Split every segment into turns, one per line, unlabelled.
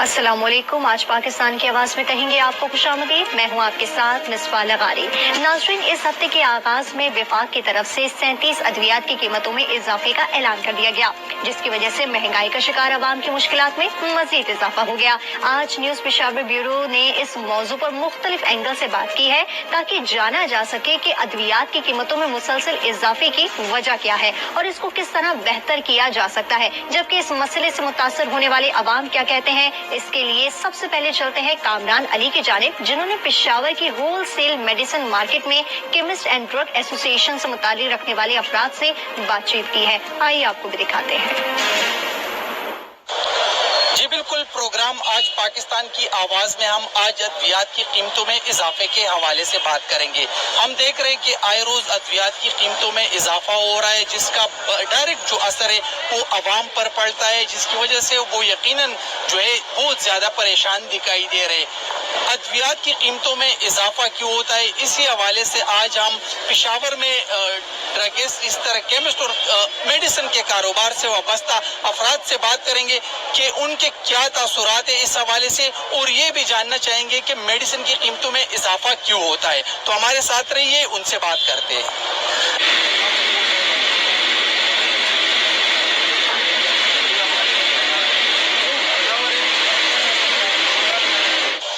अस्सलाम वालेकुम। आज पाकिस्तान की आवाज में कहेंगे आपको खुशामदीद। मैं हूं आपके साथ मिसबा लगारी। नाज़रीन, इस हफ्ते के आगाज में विफाक की तरफ से 37 अद्वियात की कीमतों में इजाफे का ऐलान कर दिया गया, जिसकी वजह से महंगाई का शिकार आवाम की मुश्किलात में मजीद इजाफा हो गया। आज न्यूज पेशावर ब्यूरो ने इस मौजू पर मुख्तलिफ एंगल से बात की है ताकि जाना जा सके कि अद्वियात की कीमतों में मुसलसल इजाफे की वजह क्या है और इसको किस तरह बेहतर किया जा सकता है, जबकि इस मसले से मुतासर होने वाले अवाम क्या कहते हैं। इसके लिए सबसे पहले चलते हैं कामरान अली की जानिब, जिन्होंने पेशावर की होल सेल मेडिसिन मार्केट में केमिस्ट एंड ड्रग एसोसिएशन से मुताल्लिक रखने वाले अफराद से बातचीत की है। आइए आपको भी दिखाते हैं।
जी बिल्कुल, प्रोग्राम आज पाकिस्तान की आवाज में हम आज अद्वियात की कीमतों में इजाफे के हवाले से बात करेंगे। हम देख रहे हैं कि आए रोज अद्वियात की कीमतों में इजाफा हो रहा है, जिसका डायरेक्ट जो असर है वो अवाम पर पड़ता है, जिसकी वजह से वो यकीनन जो है बहुत ज्यादा परेशान दिखाई दे रहे। अद्वियात की कीमतों में इजाफा क्यों होता है, इसी हवाले से आज हम पेशावर में ड्रगिस्ट, इस तरह केमिस्ट और मेडिसिन के कारोबार से वाबस्ता अफराद से बात करेंगे कि उनके क्या तासुरात है इस हवाले से, और ये भी जानना चाहेंगे कि मेडिसिन की कीमतों में इजाफा क्यों होता है। तो हमारे साथ रहिए, उनसे बात करते हैं।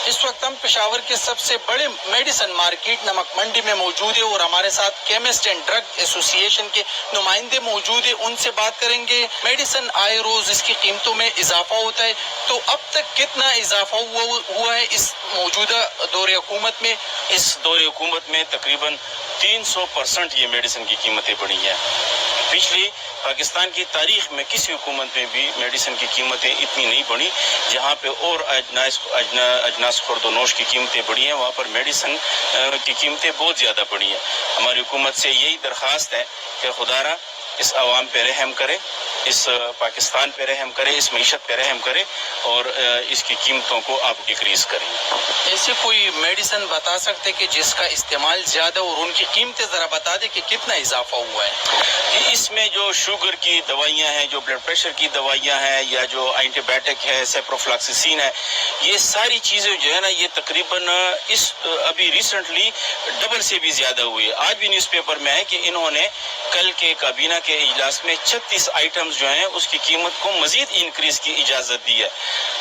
इस वक्त हम पेशावर के सबसे बड़े मेडिसिन मार्केट नमक मंडी में मौजूद है और हमारे साथ केमिस्ट एंड ड्रग एसोसिएशन के नुमाइंदे मौजूद है, उनसे बात करेंगे। मेडिसिन आए रोज इसकी कीमतों में इजाफा होता है, तो अब तक कितना इजाफा हुआ है इस मौजूदा दौरे हुकूमत में?
इस दौरे हुकूमत में तकरीबन 300% ये मेडिसिन की कीमतें बढ़ी हैं। पिछली पाकिस्तान की तारीख में किसी हुकूमत में भी मेडिसिन की कीमतें इतनी नहीं बढ़ी। जहाँ पे और अजनास खुर्दोनोश की कीमतें बढ़ी हैं, वहाँ पर मेडिसिन की कीमतें बहुत ज़्यादा बढ़ी हैं। हमारी हुकूमत से यही दरख्वास्त है कि खुदारा इस आवाम पे रहम करे, इस पाकिस्तान पे रहम करे, इस मीशत पे रहम करे और इसकी कीमतों को आप डिक्रीज करें।
ऐसे कोई मेडिसिन बता सकते कि जिसका इस्तेमाल ज्यादा और उनकी कीमतें जरा बता दे कि कितना इजाफा हुआ है?
इसमें जो शुगर की दवाइयाँ हैं, जो ब्लड प्रेशर की दवाइयाँ हैं, या जो एंटीबायोटिक है, सेप्रोफ्लॉक्सिसिन है, ये सारी चीज़ें जो है ना, ये तकरीबन इस अभी रिसेंटली डबल से भी ज़्यादा हुई है। आज भी न्यूज़पेपर में है कि इन्होंने कल के काबीना के इजलास में 36 आइटम्स जो हैं उसकी कीमत को मजीद इंक्रीज की इजाज़त दी है।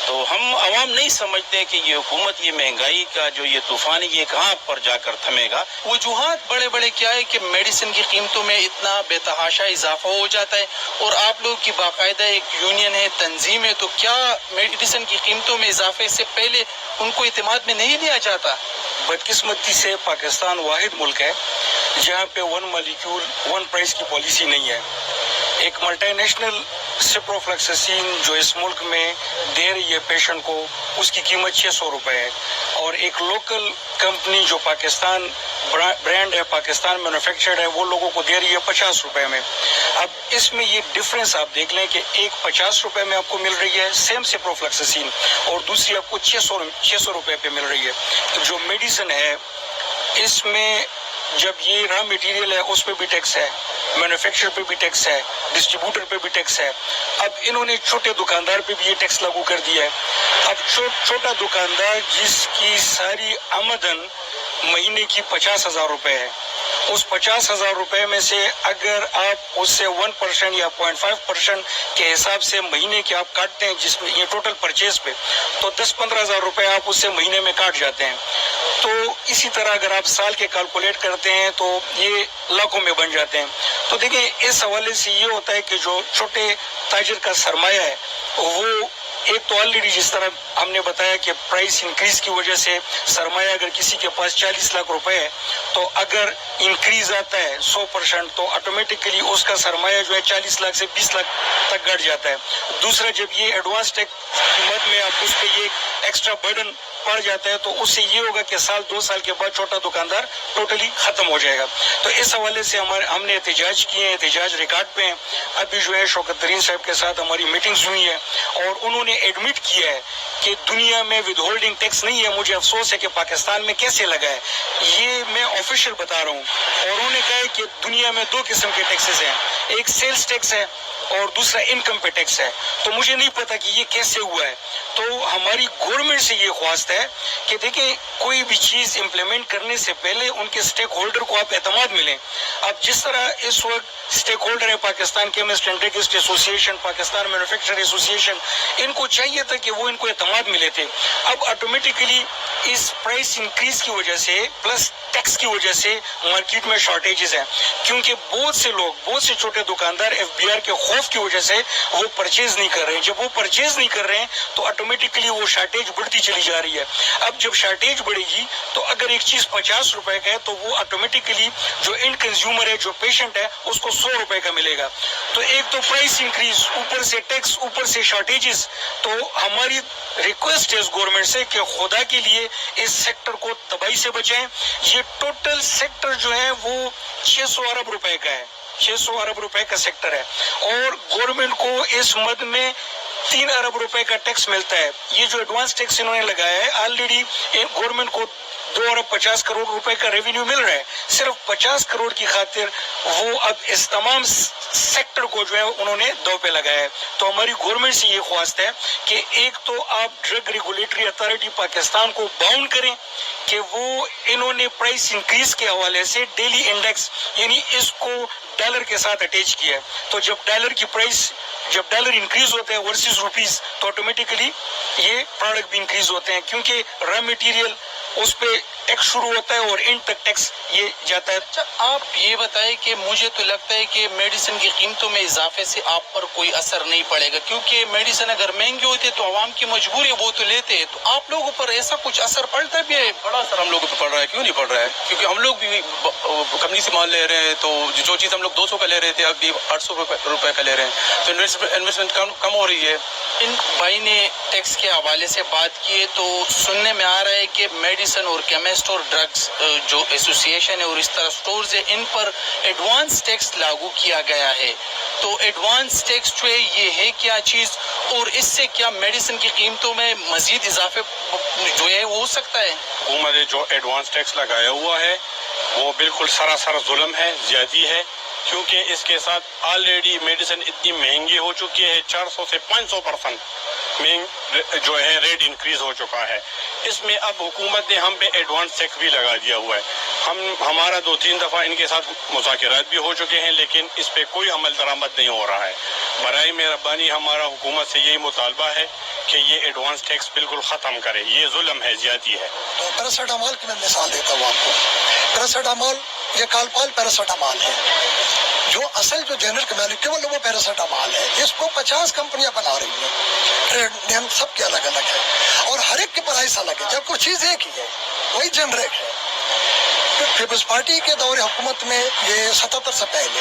तो हम आवाम नहीं समझते कि ये हुकूमत, ये महंगाई का जो ये तूफान है, ये कहाँ पर जाकर थमेगा।
वजूहात बड़े बड़े क्या है कि मेडिसिन की कीमतों में इतना बेतहाशा इजाफा हो जाता है, और आप लोग की बाकायदा एक यूनियन है, तंजीम है, तो क्या मेडिसिन की कीमतों में इजाफे से पहले उनको इत्मीनान में नहीं लिया जाता?
बदकिस्मती से पाकिस्तान वाहिद मुल्क है जहाँ पे वन मॉलिक्यूल वन प्राइस की पॉलिसी नहीं है। एक मल्टीनेशनल सेप्रोफ्लॉक्सिसिन जो इस मुल्क में दे रही है पेशेंट को, उसकी कीमत 600 रुपए है, और एक लोकल कंपनी जो पाकिस्तान ब्रांड है, पाकिस्तान मैन्युफैक्चर्ड है, वो लोगों को दे रही है 50 रुपए में। अब इसमें ये डिफरेंस आप देख लें कि एक 50 रुपए में आपको मिल रही है सेम सेप्रोफ्लॉक्सिसिन, और दूसरी आपको 600 रुपए पे मिल रही है। जो मेडिसिन है इसमें जब ये रॉ मटेरियल है उस पे भी टैक्स है, मैन्युफैक्चर पे भी टैक्स है, डिस्ट्रीब्यूटर पे भी टैक्स है। अब इन्होंने छोटे दुकानदार पे भी ये टैक्स लागू कर दिया है। अब छोटा दुकानदार जिसकी सारी आमदन महीने की 50,000 रुपए है, उस 50,000 रुपए में से अगर आप उससे 1% या 0.5% के हिसाब से महीने के आप काटते हैं, जिसमें ये टोटल परचेज पे, तो 10-15 हजार रुपए आप उससे महीने में काट जाते हैं। तो इसी तरह अगर आप साल के कैलकुलेट करते हैं तो ये लाखों में बन जाते हैं। तो देखिए, इस हवाले से ये होता है कि जो छोटे ताजिर का सरमाया है वो एक तो ऑलरेडी जिस तरह हमने बताया कि प्राइस इंक्रीज की वजह से सरमाया अगर किसी के पास 40 लाख रुपए है, तो अगर इंक्रीज आता है 100% तो ऑटोमेटिकली उसका सरमाया जो है 40 लाख से 20 लाख तक घट जाता है। दूसरा, जब ये एडवांस टैक्स की मद में आप उस पर ये एक्स्ट्रा बर्डन पड़ जाता है तो उससे ये होगा कि साल 2 साल के बाद छोटा दुकानदार टोटली खत्म हो जाएगा। तो इस हवाले से हमने एहतजाज किए हैं, एहतजाज रिकॉर्ड पे हैं। अभी जो है शौकत तरीन साहब के साथ हमारी मीटिंग्स हुई है और उन्होंने एडमिट किया है کہ دنیا میں ود ہولڈنگ ٹیکس نہیں ہے. مجھے افسوس ہے کہ پاکستان میں کیسے لگا ہے. یہ میں آفیشیل بتا رہا ہوں. اور انہوں نے کہا ہے کہ دنیا میں 2 قسم کے ٹیکسز ہیں, ایک سیلز ٹیکس ہے اور دوسرا انکم پہ ٹیکس ہے. تو مجھے نہیں پتا کہ یہ کیسے ہوا ہے. تو ہماری گورنمنٹ سے یہ خواست ہے کہ دیکھیں کوئی بھی چیز امپلیمنٹ کرنے سے پہلے ان کے اسٹیک ہولڈر کو آپ اعتماد ملیں. اب جس طرح اس وقت اسٹیک ہولڈر ہے Pakistan chemist and druggist association, Pakistan manufacturer association, ان کو چاہیے تھا کہ وہ ان کو اعتماد ملے تھے. اب آٹومیٹیکلی اس پرائس انکریز کی وجہ سے پلس ٹیکس کی وجہ سے مارکیٹ میں شارٹیجز ہیں, کیونکہ بہت سے لوگ, بہت سے چھوٹے دکاندار FBR کے خوف کی وجہ سے وہ پرچیز نہیں کر رہے ہیں. جب وہ پرچیز نہیں کر رہے ہیں تو آٹومیٹکلی وہ شارٹیج بڑھتی چلی جا رہی ہے. اب جب شارٹیج بڑھے گی تو اگر ایک چیز 50 روپے کا ہے تو وہ آٹومیٹکلی جو اینڈ کنزیومر ہے, جو پیشنٹ ہے, اس کو 100 روپے کا ملے گا. تو ایک تو پرائس انکریز, اوپر سے ٹیکس, اوپر سے شارٹیجز. تو ہماری ریکویسٹ ہے اس گورنمنٹ سے کہ خدا کے لیے اس سیکٹر کو تباہی سے بچائیں. یہ ٹوٹل سیکٹر جو ہے وہ 600 ارب روپے کا ہے, 600 ارب روپے کا سیکٹر ہے, اور گورنمنٹ کو اس مد میں 3 ارب روپے کا ٹیکس ملتا ہے. یہ جو ایڈوانس ٹیکس انہوں نے لگایا ہے, آلریڈی گورنمنٹ کو 2 ارب 50 کروڑ روپے کا ریونیو مل رہا ہے. صرف 50 کروڑ کی خاطر وہ اب اس تمام سیکٹر کو جو ہے انہوں نے دو پہ لگایا ہے. تو ہماری گورنمنٹ سے یہ خواست ہے کہ ایک تو آپ ڈرگ ریگولیٹری اتھارٹی پاکستان کو باؤنڈ کریں کہ وہ انہوں نے پرائس انکریز کے حوالے سے ڈیلی انڈیکس, یعنی اس کو ڈالر کے ساتھ اٹیچ کیا ہے. تو جب ڈالر کی پرائس, جب ڈالر انکریز ہوتا ہے ورسز روپیز, تو آٹومیٹکلی یہ پروڈکٹ بھی انکریز ہوتے ہیں, کیونکہ را مٹیریل اس پہ ٹیکس شروع ہوتا ہے اور اینڈ تک ٹیکس یہ جاتا ہے.
اچھا, آپ یہ بتائیں کہ مجھے تو لگتا ہے کہ میڈیسن کی قیمتوں میں اضافے سے آپ پر کوئی اثر نہیں پڑے گا, کیونکہ میڈیسن اگر مہنگی ہوتی ہے تو عوام کی مجبوری ہے, وہ تو لیتے ہیں. تو آپ لوگوں پر ایسا کچھ اثر پڑتا بھی ہے؟
بڑا اثر ہم لوگوں پہ پڑ رہا ہے. کیوں نہیں پڑ رہا ہے؟ کیونکہ ہم لوگ بھی کمپنی سے مال لے رہے ہیں, تو جو چیز ہم لوگ 200 کا لے رہے تھے اب 800 روپے کا لے رہے ہیں, تو انویسٹمنٹ کم ہو رہی ہے.
ان بھائی نے ٹیکس کے حوالے سے بات کی ہے, تو سننے میں آ رہا ہے کہ میڈیسن اور کیمسٹ اور ڈرگس جو ایسوسیشن ہے اور اس طرح سٹورز ہے, ان پر ایڈوانس ٹیکس لاگو کیا گیا ہے. تو ایڈوانس ٹیکس جو ہے یہ ہے کیا چیز, اور اس سے کیا میڈیسن کی قیمتوں میں مزید اضافے جو ہے وہ ہو سکتا ہے؟
حکومت نے جو ایڈوانس ٹیکس لگایا ہوا ہے وہ بالکل سراسر ظلم ہے, زیادتی ہے, کیونکہ اس کے ساتھ آلریڈی میڈیسن اتنی مہنگی ہو چکی ہے, 400 سے 500% جو ہے ریٹ انکریز ہو چکا ہے. اس میں اب حکومت نے ہم پہ ایڈوانس ٹیکس بھی لگا دیا ہوا ہے. ہمارا 2-3 دفعہ ان کے ساتھ مذاکرات بھی ہو چکے ہیں, لیکن اس پہ کوئی عمل درآمد نہیں ہو رہا ہے. برائے مہربانی ہمارا حکومت سے یہی مطالبہ ہے کہ یہ ایڈوانس ٹیکس بالکل ختم کرے. یہ ظلم ہے, زیادتی ہے.
تو پیراسیٹامول کی میں مثال دیتا ہوں آپ کو. پیراسیٹامول یہ کالپال پیراسیٹامول ہے, جو اصل جو جنرک مالیکول ہے وہ پیراسیٹامول ہے. اس کو 50 کمپنیاں بنا رہی ہیں, ٹریڈ نیم سب کے الگ الگ ہے, اور ہر ایک کی پرائس الگ ہے, جب کوئی چیز ایک ہی ہے, وہی جنریک ہے. پیپلز پارٹی کے دور حکومت میں یہ 77 سے پہلے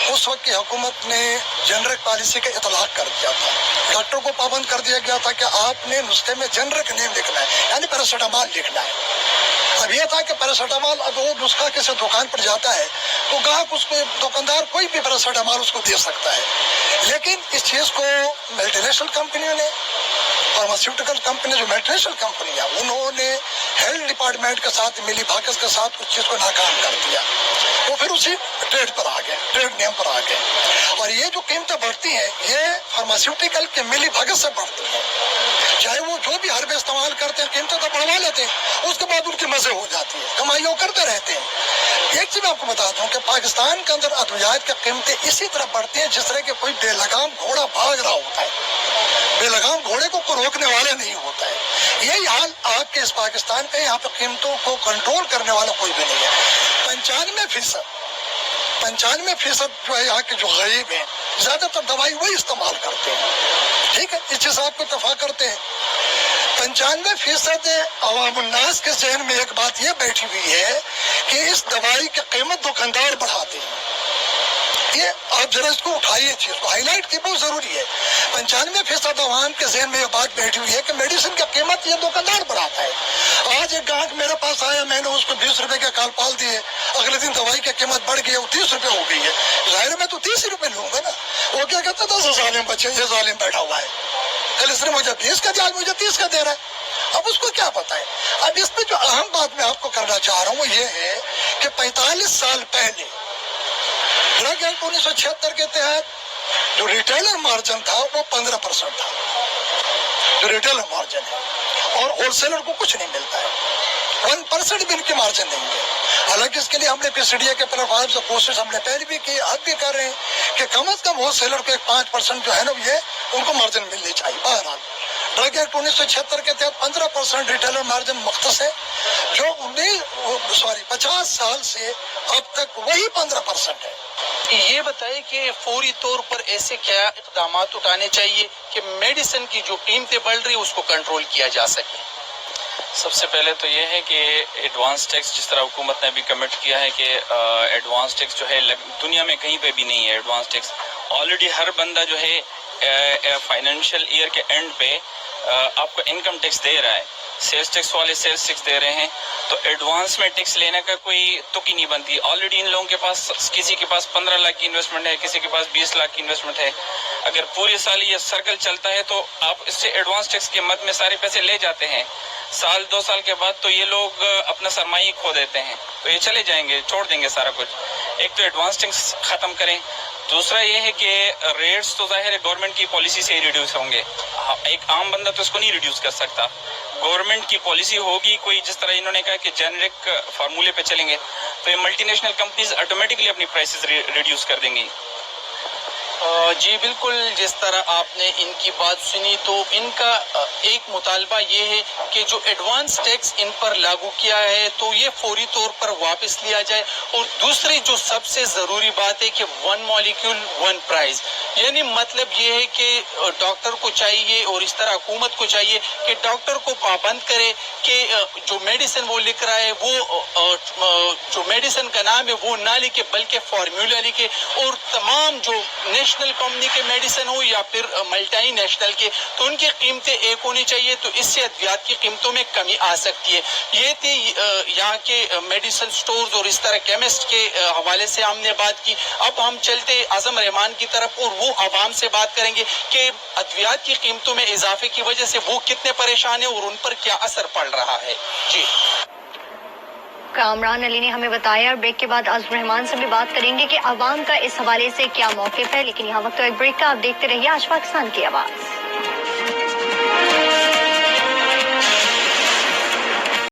اس وقت کی حکومت نے جنرک پالیسی کا اطلاق کر دیا تھا. ڈاکٹر کو پابند کر دیا گیا تھا کہ آپ نے نسخے میں جنرک نیم لکھنا ہے, یعنی پیراسیٹامول لکھنا ہے. اب یہ تھا کہ پیراسیٹامول اگر وہ نسخہ کسی دکان پر جاتا ہے تو گاہک اس کو, دکاندار کوئی بھی پیراسیٹامول اس کو دے سکتا ہے. لیکن اس چیز کو ملٹی نیشنل کمپنیوں نے, فارماسیوٹیکل کمپنی جو ملٹی نیشنل کمپنی ہے, انہوں نے ہیلتھ ڈپارٹمنٹ کے ساتھ ملی بھگت کے ساتھ اس چیز کو ناکام کر دیا. وہ پھر اسی ٹریڈ پر آ گئے, ٹریڈ نیم پر آ گئے. اور یہ جو قیمتیں بڑھتی ہیں یہ فارماسیوٹیکل کے ملی بھگت سے بڑھتی ہیں. چاہے وہ جو بھی حربے استعمال کرتے ہیں قیمتیں تو بڑھوا لیتے ہیں, اس کے بعد ان کی مزے ہو جاتی ہے, کمائیوں کرتے رہتے ہیں. ایک چیز میں آپ کو بتاتا ہوں کہ پاکستان کے اندر ادویات کی قیمتیں اسی طرح بڑھتی ہیں جس طرح کہ کوئی بے لگام گھوڑا بھاگ رہا ہوتا ہے. بے لگام گھوڑے کو کوئی روکنے والا نہیں ہوتا ہے. یہی حال آپ کے اس پاکستان کا, یہاں پہ قیمتوں کو کنٹرول کرنے والا کوئی بھی نہیں ہے. 95% جو ہے یہاں کے جو غریب ہیں زیادہ تر دوائی وہی استعمال کرتے ہیں. ٹھیک ہے, اس چیز آپ کو اتفاق کرتے ہیں. 95% عوام الناس کے ذہن میں ایک بات یہ بیٹھی ہوئی ہے کہ اس دوائی کی قیمت دکاندار بڑھاتے ہیں. یہ آپ ذرا اس کو اٹھائیے, چیز کو ہائی لائٹ کی بہت ضروری ہے. 95% عوام کے ذہن میں یہ بات بیٹھی ہوئی ہے کہ میڈیسن کی قیمت یہ دکاندار بڑھاتا ہے. آج ایک گاہک میرے پاس آیا, میں نے اس کو 20 روپے کے کالپال دیے, اگلے دن دوائی کی قیمت بڑھ گئی, وہ 30 روپے ہو گئی ہے. ظاہر میں تو 30 روپے لوں گا نا. وہ کیا کہتا تھا, ظالم بچے, یہ ظالم بیٹھا ہوا ہے. कल इसने मुझे 20 का दिया, आज मुझे 30 का दे रहा है। अब उसको क्या पता है। अब इसमें जो अहम बात मैं आपको करना चाह रहा हूँ वो ये है कि 45 साल पहले ड्रग एक्ट 1976 के तहत जो रिटेलर मार्जिन था वो 15% था, जो रिटेलर मार्जिन है, और होलसेलर को कुछ नहीं मिलता है, 1% भी इनकी मार्जिन नहीं है। हालांकि इसके लिए हमने PCDA के प्लेटफॉर्म से कोशिश हमने पहले भी की, अब भी कर रहे हैं कि कम से कम होलसेलर को 5% जो है ना ये उनको मार्जिन मिलनी चाहिए। बहरहाल ड्रग एक्ट 1976 के तहत 15% रिटेलर मार्जिन मुख्तस है, जो 50 साल से अब तक वही 15% है।
ये बताइए कि फौरी तौर पर ऐसे क्या इक़दाम उठाने चाहिए कि मेडिसिन की जो कीमतें बढ़ रही है उसको कंट्रोल किया जा सके।
सबसे पहले तो ये है कि एडवांस टैक्स, जिस तरह हुकूमत ने अभी कमिट किया है कि एडवांस टैक्स जो है दुनिया में कहीं पे भी नहीं है। एडवांस टैक्स ऑलरेडी हर बंदा जो है फाइनेंशियल ईयर के एंड पे आपको इनकम टैक्स दे रहा है, सेल्स टैक्स वाले सेल्स टैक्स दे रहे हैं, तो एडवांस में टैक्स लेने का कोई तुक ही नहीं बनती। ऑलरेडी इन लोगों के पास, किसी के पास 15 लाख की इन्वेस्टमेंट है, किसी के पास 20 लाख की इन्वेस्टमेंट है। अगर पूरे साल ये सर्कल चलता है तो आप इससे एडवांस टैक्स के मद में सारे पैसे ले जाते हैं, साल 2 साल के बाद तो ये लोग अपना सरमाई खो देते हैं, तो ये चले जाएंगे, छोड़ देंगे सारा कुछ। एक तो एडवांस टैक्स ख़त्म करें, दूसरा ये है कि रेट्स तो जाहिर है गवर्नमेंट की पॉलिसी से ही रिड्यूस होंगे, एक आम बंदा तो इसको नहीं रिड्यूस कर सकता। गवर्नमेंट की पॉलिसी होगी कोई, जिस तरह इन्होंने कहा कि जेनरिक फार्मूले पे चलेंगे तो ये मल्टीनेशनल कंपनीज ऑटोमेटिकली अपनी प्राइसेस रिड्यूस कर देंगी।
जी बिल्कुल, जिस तरह आपने इनकी बात सुनी तो इनका एक मुतालबा ये है कि जो एडवांस टैक्स इन पर लागू किया है तो ये फौरी तौर पर वापस लिया जाए, और दूसरी जो सबसे ज़रूरी बात है कि 1 मॉलिक्यूल 1 प्राइस, यानी मतलब ये है कि डॉक्टर को चाहिए और इस तरह हुकूमत को चाहिए कि डॉक्टर को पाबंद करे कि जो मेडिसिन वो लिख रहा है वो जो मेडिसिन का नाम है वो ना लिखे बल्कि फार्मूला लिखे, और तमाम जो नेशनल कंपनी के मेडिसिन हो या फिर मल्टी नेशनल के, तो उनकी कीमतें एक होनी चाहिए, तो इससे अद्वियात की कीमतों में कमी आ सकती है। ये थी यहाँ के मेडिसिन स्टोर्स और इस तरह केमिस्ट के हवाले से हमने बात की। अब हम चलते आजम रहमान की तरफ और वो आवाम से बात करेंगे कि अद्वियात की कीमतों में इजाफे की वजह से वो कितने परेशान है और उन पर क्या असर पड़ रहा है। जी
कामरान अली ने हमें बताया। ब्रेक के बाद आज़म रहमान से भी बात करेंगे कि अवाम का इस हवाले से क्या मौक़िफ़ है, लेकिन यहाँ वक्त तो एक ब्रेक का। आप देखते रहिए आज पाकिस्तान की आवाज़।